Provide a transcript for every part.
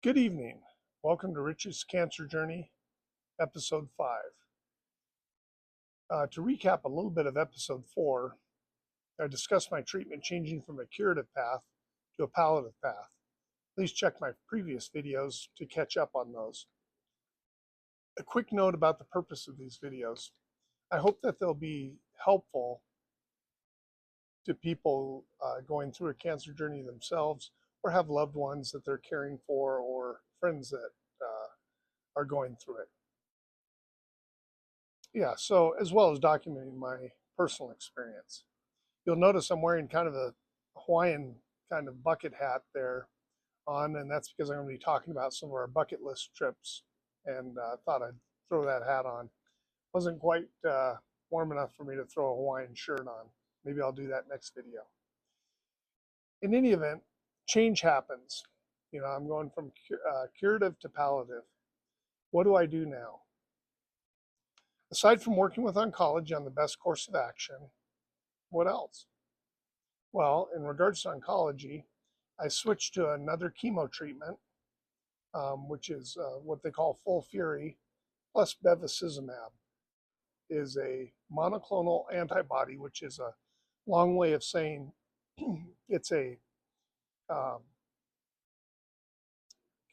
Good evening. Welcome to Rich's Cancer Journey, Episode 5. To recap a little bit of Episode 4, I discussed my treatment changing from a curative path to a palliative path. Please check my previous videos to catch up on those. A quick note about the purpose of these videos. I hope that they'll be helpful to people going through a cancer journey themselves, or have loved ones that they're caring for, or friends that are going through it. Yeah, so as well as documenting my personal experience. You'll notice I'm wearing kind of a Hawaiian kind of bucket hat there on, and that's because I'm going to be talking about some of our bucket list trips, and thought I'd throw that hat on. Wasn't quite warm enough for me to throw a Hawaiian shirt on. Maybe I'll do that next video. In any event, change happens. I'm going from curative to palliative. What do I do now? Aside from working with oncology on the best course of action, what else? Well, in regards to oncology, I switched to another chemo treatment, which is what they call full fury plus bevacizumab. Is a monoclonal antibody, which is a long way of saying it's um,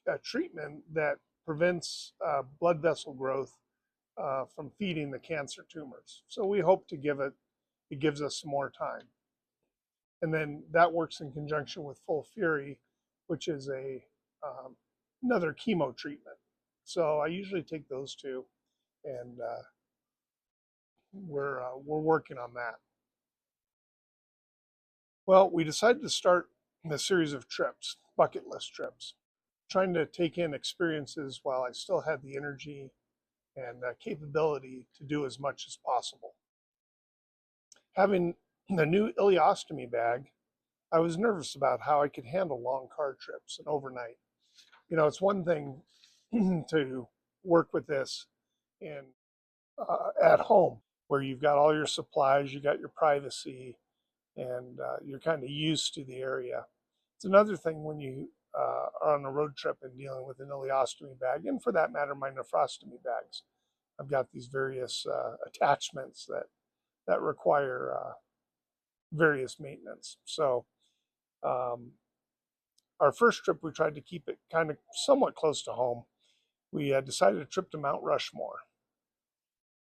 a treatment that prevents blood vessel growth from feeding the cancer tumors. So we hope to it gives us some more time. And then that works in conjunction with full fury, which is another chemo treatment. So I usually take those two, and we're working on that. Well, we decided to start a series of trips, bucket list trips, trying to take in experiences while I still had the energy and capability to do as much as possible. Having the new ileostomy bag, I was nervous about how I could handle long car trips and overnight. It's one thing to work with this in at home, where you've got all your supplies, you got your privacy, and you're kind of used to the area. It's another thing when you are on a road trip and dealing with an ileostomy bag, and for that matter, my nephrostomy bags. I've got these various attachments that require various maintenance. So our first trip, we tried to keep it kind of somewhat close to home. We decided a trip to Mount Rushmore.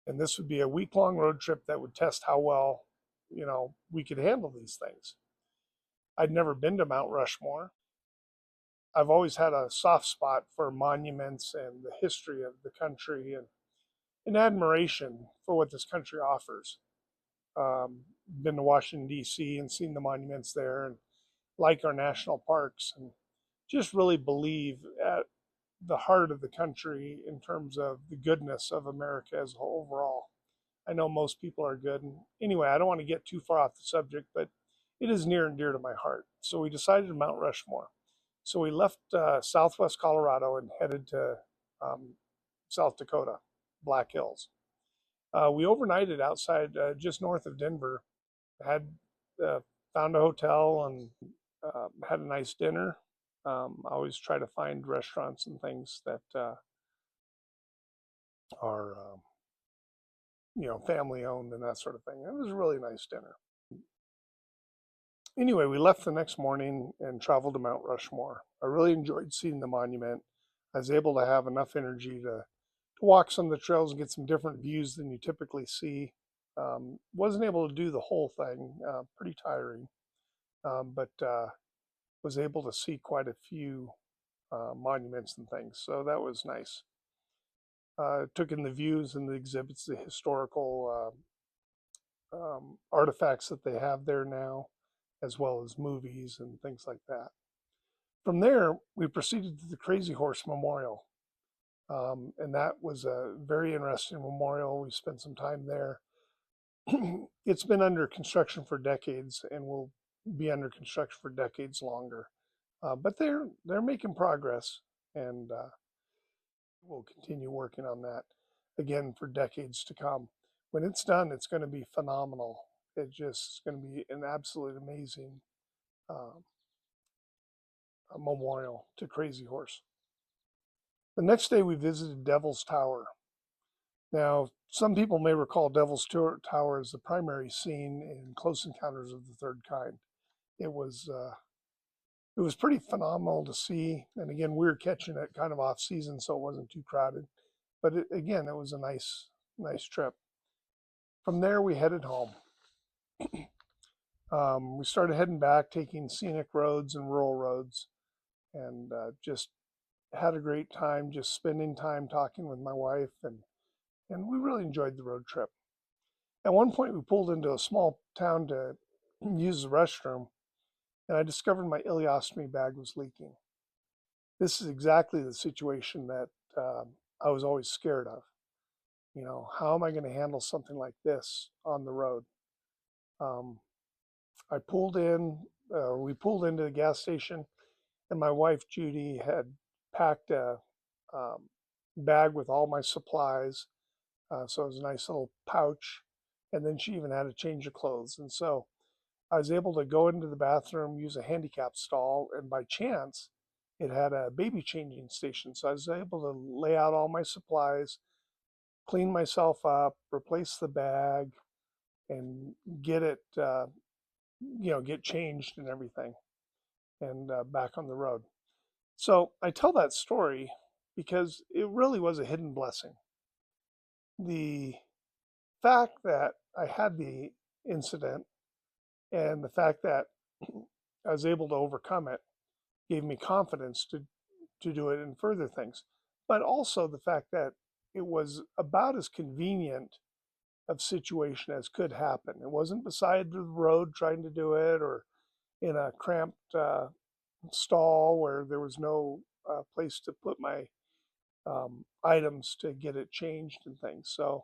And this would be a week-long road trip that would test how well, we could handle these things. I'd never been to Mount Rushmore. I've always had a soft spot for monuments and the history of the country, and admiration for what this country offers. Been to Washington, D.C. and seen the monuments there, and like our national parks, and just really believe at the heart of the country in terms of the goodness of America as a whole overall. I know most people are good. And anyway, I don't want to get too far off the subject, but it is near and dear to my heart. So we decided Mount Rushmore. So we left southwest Colorado and headed to South Dakota, Black Hills. We overnighted outside just north of Denver, had found a hotel and had a nice dinner. I always try to find restaurants and things that are, family owned and that sort of thing. It was a really nice dinner. Anyway, we left the next morning and traveled to Mount Rushmore. I really enjoyed seeing the monument. I was able to have enough energy to walk some of the trails and get some different views than you typically see. Wasn't able to do the whole thing, pretty tiring, but was able to see quite a few monuments and things. So that was nice. Took in the views and the exhibits, the historical artifacts that they have there now, as well as movies and things like that. From there, we proceeded to the Crazy Horse Memorial. And that was a very interesting memorial. We spent some time there. It's been under construction for decades and will be under construction for decades longer. But they're making progress, and we'll continue working on that again for decades to come. When it's done, it's going to be phenomenal. It's just going to be an absolute amazing memorial to Crazy Horse. The next day we visited Devil's Tower. Now, some people may recall Devil's Tower as the primary scene in Close Encounters of the Third Kind. It was it was pretty phenomenal to see, and again, we were catching it kind of off season, so it wasn't too crowded. But again, it was a nice trip. From there, we headed home. We started heading back, taking scenic roads and rural roads, and just had a great time, just spending time talking with my wife, and we really enjoyed the road trip. At one point, we pulled into a small town to use the restroom, and I discovered my ileostomy bag was leaking. This is exactly the situation that I was always scared of. You know, how am I going to handle something like this on the road? Um, I pulled in, we pulled into the gas station, and my wife Judy had packed a um, bag with all my supplies. So it was a nice little pouch. And then she even had a change of clothes. And so I was able to go into the bathroom, use a handicap stall, and by chance, it had a baby changing station. So I was able to lay out all my supplies, clean myself up, replace the bag, and get it, get changed and everything, and back on the road. So I tell that story because it really was a hidden blessing. The fact that I had the incident and the fact that I was able to overcome it gave me confidence to do it in further things. But also the fact that it was about as convenient of situation as could happen. It wasn't beside the road trying to do it or in a cramped stall where there was no place to put my items to get it changed and things. So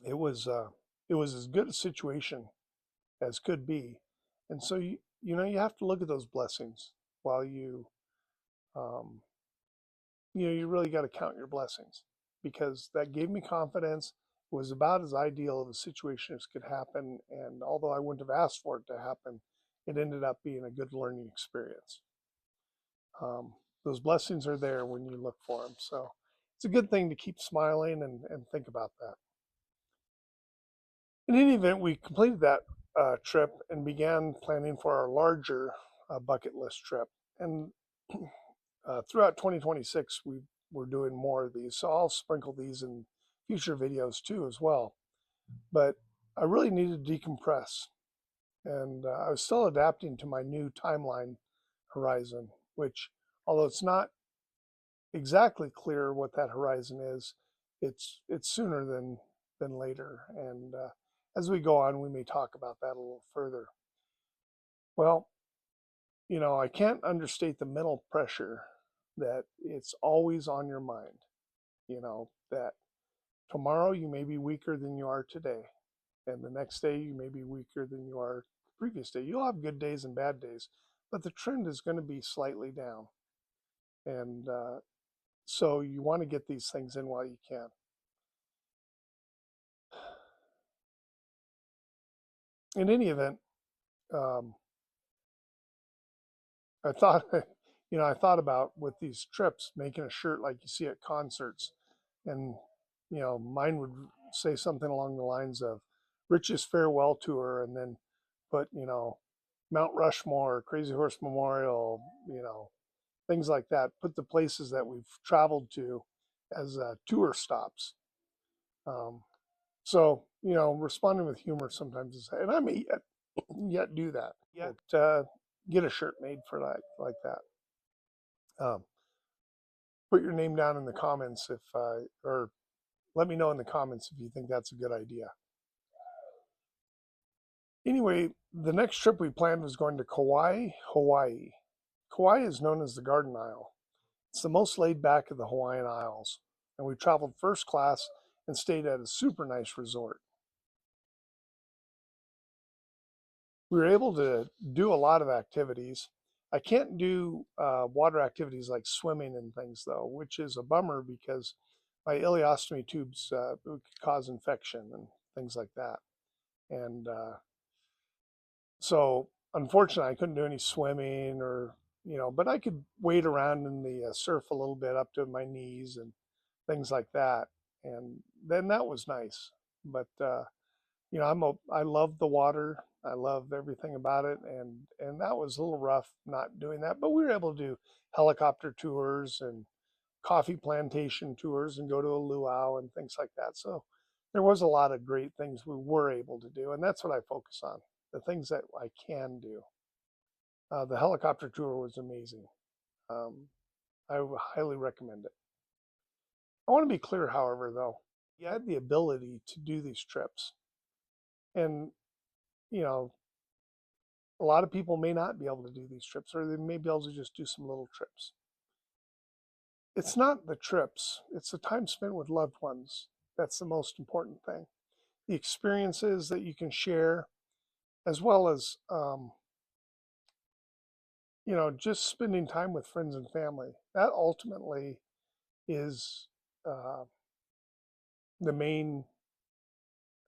it was uh, it was as good a situation as could be. And so you have to look at those blessings while um, you really got to count your blessings, because that gave me confidence. It was about as ideal of a situation as could happen, and although I wouldn't have asked for it to happen, it ended up being a good learning experience. Um, those blessings are there when you look for them, so it's a good thing to keep smiling and think about that. In any event, we completed that trip and began planning for our larger bucket list trip. And throughout 2026, we're doing more of these. So I'll sprinkle these in future videos too, as well. But I really needed to decompress. And I was still adapting to my new timeline horizon, which, although it's not exactly clear what that horizon is, it's sooner than later. And as we go on, we may talk about that a little further. Well, I can't understate the mental pressure that it's always on your mind, that tomorrow you may be weaker than you are today, and the next day you may be weaker than you are the previous day. You'll have good days and bad days, but the trend is going to be slightly down. And so you want to get these things in while you can. In any event, um, I thought, I thought about with these trips making a shirt like you see at concerts, and mine would say something along the lines of "Rich's Farewell Tour," and then put Mount Rushmore, Crazy Horse Memorial, things like that. Put the places that we've traveled to as tour stops. Um, so responding with humor sometimes is, and I may yet do that. Yet get a shirt made for like that. Um, put your name down in the comments or let me know in the comments if you think that's a good idea. Anyway, the next trip we planned was going to Kauai, Hawaii. Kauai is known as the Garden Isle. It's the most laid back of the Hawaiian Isles, and we traveled first class and stayed at a super nice resort. We were able to do a lot of activities. I can't do water activities like swimming and things, though, which is a bummer because my ileostomy tubes could cause infection and things like that. And so, unfortunately, I couldn't do any swimming or but I could wade around in the surf a little bit up to my knees and things like that. And then that was nice. But I love the water. I love everything about it, and that was a little rough not doing that. But we were able to do helicopter tours and coffee plantation tours and go to a luau and things like that. So there was a lot of great things we were able to do, and that's what I focus on, the things that I can do. The helicopter tour was amazing. Um, I would highly recommend it. I want to be clear, however, though, you had the ability to do these trips, and you know, a lot of people may not be able to do these trips, or they may be able to just do some little trips. It's not the trips, it's the time spent with loved ones that's the most important thing. The experiences that you can share, as well as, just spending time with friends and family. That ultimately is uh, the main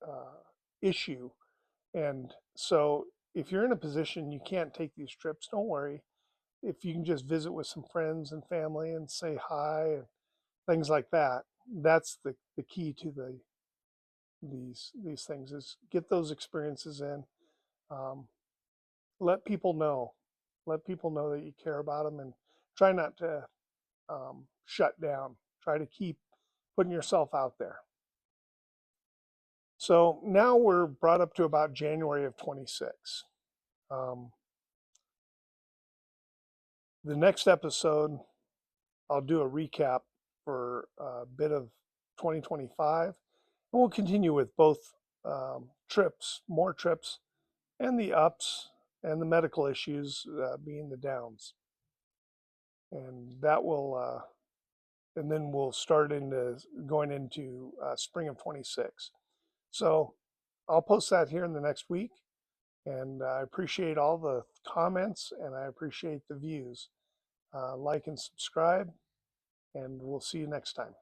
uh, issue. And so, if you're in a position you can't take these trips, don't worry. If you can just visit with some friends and family and say hi and things like that, that's the key to these things is get those experiences in. Um, let people know, let people know that you care about them, and try not to shut down. Try to keep putting yourself out there. So now we're brought up to about January of 26. Um, the next episode, I'll do a recap for a bit of 2025, and we'll continue with both trips, more trips, and the ups and the medical issues being the downs. And that will, and then we'll start into going into spring of 26. So I'll post that here in the next week. And I appreciate all the comments and I appreciate the views. Like and subscribe, and we'll see you next time.